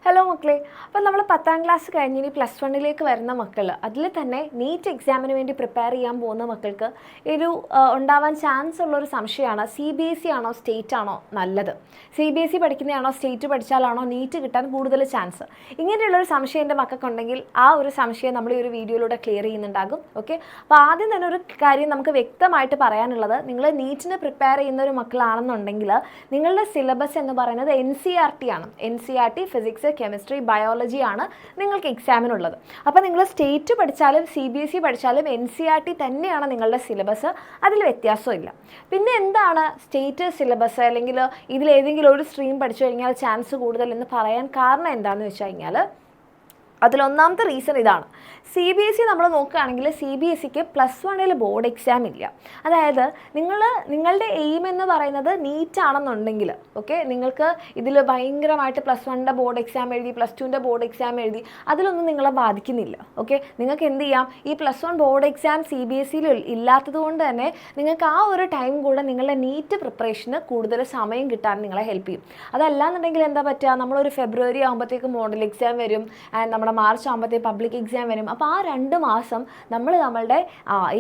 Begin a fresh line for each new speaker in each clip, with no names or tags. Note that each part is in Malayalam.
ഹലോ മക്കളെ, അപ്പോൾ നമ്മൾ 10ാം ക്ലാസ് കഴിഞ്ഞ് ഇനി +1ലേക്ക് വരുന്ന മക്കൾ, അതിൽ തന്നെ നീറ്റ് എക്സാമിന് വേണ്ടി പ്രിപ്പയർ ചെയ്യാൻ പോകുന്ന മക്കൾക്ക് ഒരു ഉണ്ടാവാൻ ചാൻസ് ഉള്ളൊരു സംശയമാണ് CBSE ആണോ സ്റ്റേറ്റ് ആണോ നല്ലത്, CBSE പഠിക്കുന്നതാണോ സ്റ്റേറ്റ് പഠിച്ചാലാണോ നീറ്റ് കിട്ടാൻ കൂടുതൽ ചാൻസ്. ഇങ്ങനെയുള്ളൊരു സംശയം എൻ്റെ മക്കൾക്കുണ്ടെങ്കിൽ ആ ഒരു സംശയം നമ്മൾ ഈ ഒരു വീഡിയോയിലൂടെ ക്ലിയർ ചെയ്യുന്നുണ്ടാകും. ഓക്കെ, അപ്പോൾ ആദ്യം തന്നെ ഒരു കാര്യം നമുക്ക് വ്യക്തമായിട്ട് പറയാനുള്ളത്, നിങ്ങൾ നീറ്റിന് പ്രിപ്പയർ ചെയ്യുന്ന ഒരു മക്കളാണെന്നുണ്ടെങ്കിൽ നിങ്ങളുടെ സിലബസ് എന്ന് പറയുന്നത് NCERT ആണ്. NCERT ഫിസിക്സ്, കെമിസ്ട്രി, ബയോളജി ആണ് നിങ്ങൾക്ക് എക്സാമിനുള്ളത്. അപ്പോൾ നിങ്ങൾ സ്റ്റേറ്റ് പഠിച്ചാലും CBSE പഠിച്ചാലും NCERT തന്നെയാണ് നിങ്ങളുടെ സിലബസ്, അതിൽ വ്യത്യാസമില്ല. പിന്നെ എന്താണ് സ്റ്റേറ്റ് സിലബസ് അല്ലെങ്കിൽ ഇതിലേതെങ്കിലും ഒരു സ്ട്രീം പഠിച്ചു കഴിഞ്ഞാൽ ചാൻസ് കൂടുതൽ എന്ന് പറയാൻ കാരണം എന്താണെന്ന് വെച്ച് കഴിഞ്ഞാൽ, അതിലൊന്നാമത്തെ റീസൺ ഇതാണ്. CBSE നമ്മൾ നോക്കുകയാണെങ്കിൽ CBSEക്ക് +1 ബോർഡ് എക്സാം ഇല്ല. അതായത് നിങ്ങളുടെ എയിം എന്ന് പറയുന്നത് നീറ്റ് ആണെന്നുണ്ടെങ്കിൽ, ഓക്കെ, നിങ്ങൾക്ക് ഇതിൽ ഭയങ്കരമായിട്ട് +1 ബോർഡ് എക്സാം എഴുതി, +2 ബോർഡ് എക്സാം എഴുതി, അതിലൊന്നും നിങ്ങളെ ബാധിക്കുന്നില്ല. ഓക്കെ, നിങ്ങൾക്ക് എന്ത് ചെയ്യാം, ഈ +1 ബോർഡ് എക്സാം CBSEയിൽ ഇല്ലാത്തത് കൊണ്ട് തന്നെ നിങ്ങൾക്ക് ആ ഒരു ടൈം കൂടെ നിങ്ങളുടെ നീറ്റ് പ്രിപ്പറേഷന് കൂടുതൽ സമയം കിട്ടാൻ നിങ്ങളെ ഹെൽപ്പ് ചെയ്യും. അതല്ലാന്നുണ്ടെങ്കിൽ എന്താ പറ്റുക, നമ്മളൊരു ഫെബ്രുവരി ആകുമ്പോഴത്തേക്ക് മോഡൽ എക്സാം വരും, ആൻഡ് നമ്മുടെ മാർച്ച് ആകുമ്പോഴത്തേക്ക് പബ്ലിക് എക്സാം വരും. അപ്പോൾ ആ 2 മാസം നമ്മളുടെ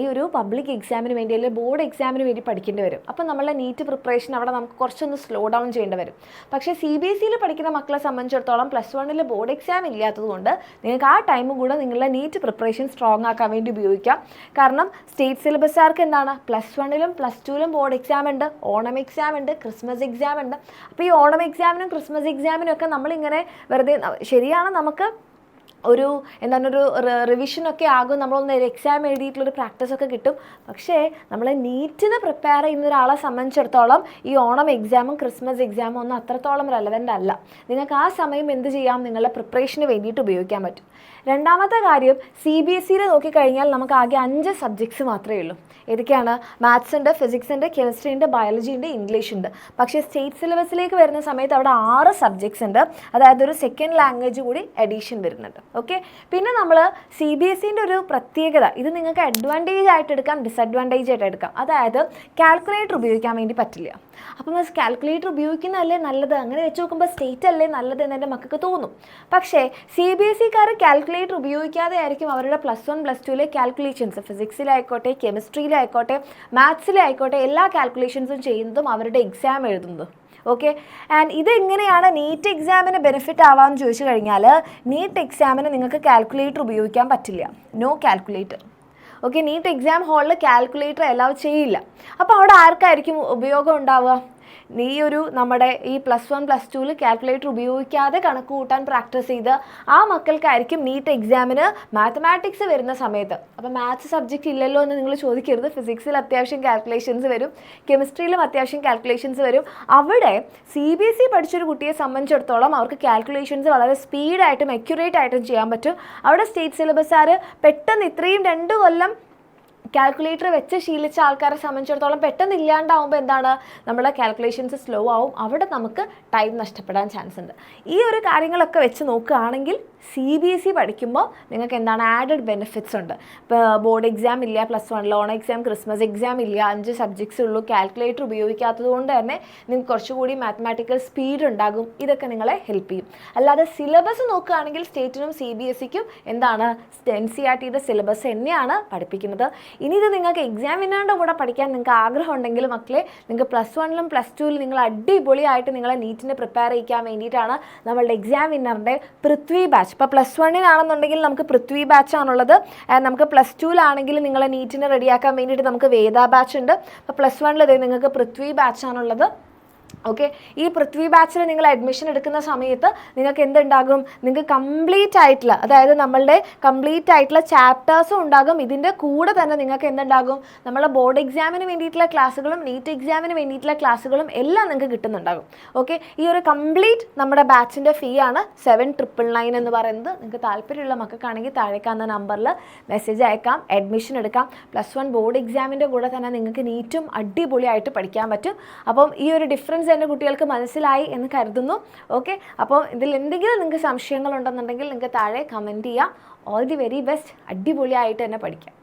ഈ ഒരു പബ്ലിക് എക്സാമിന് വേണ്ടി അല്ലെങ്കിൽ ബോർഡ് എക്സാമിന് വേണ്ടി പഠിക്കേണ്ടി വരും. അപ്പോൾ നമ്മളുടെ നീറ്റ് പ്രിപ്പറേഷൻ അവിടെ നമുക്ക് കുറച്ചൊന്ന് സ്ലോ ഡൗൺ ചെയ്യേണ്ടി വരും. പക്ഷേ CBSEയിൽ പഠിക്കുന്ന മക്കളെ സംബന്ധിച്ചിടത്തോളം +1 ബോർഡ് എക്സാം ഇല്ലാത്തതുകൊണ്ട് നിങ്ങൾക്ക് ആ ടൈം കൂടെ നിങ്ങളുടെ നീറ്റ് പ്രിപ്പറേഷൻ സ്ട്രോങ് ആക്കാൻ വേണ്ടി ഉപയോഗിക്കാം. കാരണം സ്റ്റേറ്റ് സിലബസുകാർക്ക് എന്താണ്, +1ലും +2ലും ബോർഡ് എക്സാം ഉണ്ട്, ഓണം എക്സാം ഉണ്ട്, ക്രിസ്മസ് എക്സാം ഉണ്ട്. അപ്പോൾ ഈ ഓണം എക്സാമിനും ക്രിസ്മസ് എക്സാമിനും ഒക്കെ നമ്മളിങ്ങനെ വെറുതെ, ശരിയാണ്, നമുക്ക് ഒരു റിവിഷനൊക്കെ ആകും, നമ്മളൊന്ന് എക്സാം എഴുതിയിട്ടുള്ളൊരു പ്രാക്ടീസൊക്കെ കിട്ടും. പക്ഷേ നമ്മൾ നീറ്റിന് പ്രിപ്പയർ ചെയ്യുന്ന ഒരാളെ സംബന്ധിച്ചിടത്തോളം ഈ ഓണം എക്സാമും ക്രിസ്മസ് എക്സാമും ഒന്നും അത്രത്തോളം റെലവൻ്റ് അല്ല. നിങ്ങൾക്ക് ആ സമയം എന്ത് ചെയ്യാം, നിങ്ങളുടെ പ്രിപ്പറേഷന് വേണ്ടിയിട്ട് ഉപയോഗിക്കാൻ പറ്റും. രണ്ടാമത്തെ കാര്യം, CBSEയിൽ നോക്കിക്കഴിഞ്ഞാൽ നമുക്ക് ആകെ 5 സബ്ജക്ട്സ് മാത്രമേ ഉള്ളൂ. ഏതൊക്കെയാണ്? മാത്സ് ഉണ്ട്, ഫിസിക്സ് ഉണ്ട്, കെമിസ്ട്രി ഉണ്ട്, ബയോളജി ഉണ്ട്, ഇംഗ്ലീഷ് ഉണ്ട്. പക്ഷേ സ്റ്റേറ്റ് സിലബസിലേക്ക് വരുന്ന സമയത്ത് അവിടെ 6 സബ്ജക്ട്സ് ഉണ്ട്. അതായത് ഒരു സെക്കൻഡ് ലാംഗ്വേജ് കൂടി എഡീഷൻ വരുന്നുണ്ട്. ഓക്കെ, പിന്നെ നമ്മൾ CBSEൻ്റെ ഒരു പ്രത്യേകത, ഇത് നിങ്ങൾക്ക് അഡ്വാൻറ്റേജ് ആയിട്ട് എടുക്കാം, ഡിസഡ്വാൻറ്റേജ് ആയിട്ട് എടുക്കാം. അതായത് കാൽക്കുലേറ്റർ ഉപയോഗിക്കാൻ വേണ്ടി പറ്റില്ല. അപ്പം കാൽക്കുലേറ്റർ ഉപയോഗിക്കുന്നതല്ലേ നല്ലത്, അങ്ങനെ വെച്ച് നോക്കുമ്പോൾ സ്റ്റേറ്റ് അല്ലേ നല്ലത് എന്ന് എൻ്റെ മക്കൾക്ക് തോന്നും. പക്ഷേ CBSEക്കാർ കാൽക്കുലേറ്റർ ഉപയോഗിക്കാതെ ആയിരിക്കും അവരുടെ +1 +2 കാൽക്കുലേഷൻസ്, ഫിസിക്സിലായിക്കോട്ടെ, കെമിസ്ട്രിയിലായിക്കോട്ടെ, മാത്സിലായിക്കോട്ടെ, എല്ലാ കാൽക്കുലേഷൻസും ചെയ്യുന്നതും അവരുടെ എക്സാം എഴുതുന്നതും. ഓക്കെ, ആൻഡ് ഇതെങ്ങനെയാണ് നീറ്റ് എക്സാമിന് ബെനിഫിറ്റ് ആവാമെന്ന് ചോദിച്ചു കഴിഞ്ഞാൽ, നീറ്റ് എക്സാമിന് നിങ്ങൾക്ക് കാൽക്കുലേറ്റർ ഉപയോഗിക്കാൻ പറ്റില്ല, no calculator. Okay, NEET exam ഹാളിൽ കാൽക്കുലേറ്റർ അലൗ ചെയ്യില്ല. അപ്പോൾ അവിടെ ആർക്കായിരിക്കും ഉപയോഗം ഉണ്ടാവുക? നമ്മുടെ ഈ +1 +2 കാൽക്കുലേറ്റർ ഉപയോഗിക്കാതെ കണക്ക് കൂട്ടാൻ പ്രാക്ടീസ് ചെയ്ത് ആ മക്കൾക്കായിരിക്കും നീറ്റ് എക്സാമിന് മാത്തമാറ്റിക്സ് വരുന്ന സമയത്ത്. അപ്പോൾ മാത്സ് സബ്ജക്റ്റ് ഇല്ലല്ലോ എന്ന് നിങ്ങൾ ചോദിക്കരുത്. ഫിസിക്സിൽ അത്യാവശ്യം കാൽക്കുലേഷൻസ് വരും, കെമിസ്ട്രിയിലും അത്യാവശ്യം കാൽക്കുലേഷൻസ് വരും. അവിടെ CBSE പഠിച്ചൊരു കുട്ടിയെ സംബന്ധിച്ചിടത്തോളം അവർക്ക് കാൽക്കുലേഷൻസ് വളരെ സ്പീഡായിട്ടും അക്യുറേറ്റ് ആയിട്ടും ചെയ്യാൻ പറ്റും. അവിടെ സ്റ്റേറ്റ് സിലബസുകാർ പെട്ടെന്ന് ഇത്രയും 2 കൊല്ലം കാൽക്കുലേറ്റർ വെച്ച് ശീലിച്ച ആൾക്കാരെ സംബന്ധിച്ചിടത്തോളം പെട്ടെന്ന് ഇല്ലാണ്ടാവുമ്പോൾ എന്താണ്, നമ്മുടെ കാൽക്കുലേഷൻസ് സ്ലോ ആവും, അവിടെ നമുക്ക് ടൈം നഷ്ടപ്പെടാൻ ചാൻസ് ഉണ്ട്. ഈ ഒരു കാര്യങ്ങളൊക്കെ വെച്ച് നോക്കുകയാണെങ്കിൽ CBSE പഠിക്കുമ്പോൾ നിങ്ങൾക്ക് എന്താണ് ആഡഡ് ബെനിഫിറ്റ്സ് ഉണ്ട്. ഇപ്പോൾ ബോർഡ് എക്സാം ഇല്ല, +1 ഓൺ എക്സാം, ക്രിസ്മസ് എക്സാം ഇല്ല, 5 സബ്ജക്ട്സ് ഉള്ളൂ, കാൽക്കുലേറ്റർ ഉപയോഗിക്കാത്തത് കൊണ്ട് തന്നെ നിങ്ങൾക്ക് കുറച്ചുകൂടി മാത്തമാറ്റിക്കൽ സ്പീഡ് ഉണ്ടാകും. ഇതൊക്കെ നിങ്ങളെ ഹെൽപ്പ് ചെയ്യും. അല്ലാതെ സിലബസ് നോക്കുകയാണെങ്കിൽ സ്റ്റേറ്റിനും CBSEക്കും എന്താണ്, NCERTയുടെ സിലബസ് തന്നെയാണ് പഠിപ്പിക്കുന്നത്. ഇനി ഇത് നിങ്ങൾക്ക് എക്സാം വിന്നറിൻ്റെ കൂടെ പഠിക്കാൻ നിങ്ങൾക്ക് ആഗ്രഹം ഉണ്ടെങ്കിൽ മക്കളെ, നിങ്ങൾക്ക് +1ലും +2ലും നിങ്ങൾ അടിപൊളിയായിട്ട് നിങ്ങളെ നീറ്റിന് പ്രിപ്പയർ ചെയ്യിക്കാൻ വേണ്ടിയിട്ടാണ് നമ്മളുടെ എക്സാം വിന്നറിൻ്റെ പൃഥ്വി ബാച്ച്. ഇപ്പോൾ +1നാണെന്നുണ്ടെങ്കിൽ നമുക്ക് പൃഥ്വി ബാച്ചാണുള്ളത്. നമുക്ക് +2ലാണെങ്കിൽ നിങ്ങളെ നീറ്റിന് റെഡിയാക്കാൻ വേണ്ടിയിട്ട് നമുക്ക് വേദ ബാച്ച് ഉണ്ട്. അപ്പോൾ +1 നിങ്ങൾക്ക് പൃഥ്വി ബാച്ചാണുള്ളത്. ഓക്കെ, ഈ പൃഥ്വി ബാച്ചിൽ നിങ്ങൾ അഡ്മിഷൻ എടുക്കുന്ന സമയത്ത് നിങ്ങൾക്ക് എന്തുണ്ടാകും, നിങ്ങൾക്ക് കംപ്ലീറ്റ് ആയിട്ടുള്ള, അതായത് നമ്മളുടെ കംപ്ലീറ്റ് ആയിട്ടുള്ള ചാപ്റ്റേഴ്സും ഉണ്ടാകും. ഇതിൻ്റെ കൂടെ തന്നെ നിങ്ങൾക്ക് എന്തുണ്ടാകും, നമ്മളെ ബോർഡ് എക്സാമിന് വേണ്ടിയിട്ടുള്ള ക്ലാസ്സുകളും നീറ്റ് എക്സാമിന് വേണ്ടിയിട്ടുള്ള ക്ലാസ്സുകളും എല്ലാം നിങ്ങൾക്ക് കിട്ടുന്നുണ്ടാകും. ഓക്കെ, ഈ ഒരു കംപ്ലീറ്റ് നമ്മുടെ ബാച്ചിൻ്റെ ഫീ ആണ് 7,999 എന്ന് പറയുന്നത്. നിങ്ങൾക്ക് താല്പര്യമുള്ള മക്കൾക്കാണെങ്കിൽ താഴേക്കാവുന്ന നമ്പറിൽ മെസ്സേജ് അയക്കാം, അഡ്മിഷൻ എടുക്കാം. +1 ബോർഡ് എക്സാമിൻ്റെ കൂടെ തന്നെ നിങ്ങൾക്ക് നീറ്റും അടിപൊളിയായിട്ട് പഠിക്കാൻ പറ്റും. അപ്പം ഈ ഒരു ഡിഫറൻസ് എൻ്റെ കുട്ടികൾക്ക് മനസ്സിലായി എന്ന് കരുതുന്നു. ഓക്കെ, അപ്പോൾ ഇതിൽ എന്തെങ്കിലും നിങ്ങൾക്ക് സംശയങ്ങളുണ്ടെന്നുണ്ടെങ്കിൽ നിങ്ങൾക്ക് താഴെ കമൻറ്റ് ചെയ്യാം. ഓൾ ദി വെരി ബെസ്റ്റ്, അടിപൊളിയായിട്ട് തന്നെ പഠിക്കാം.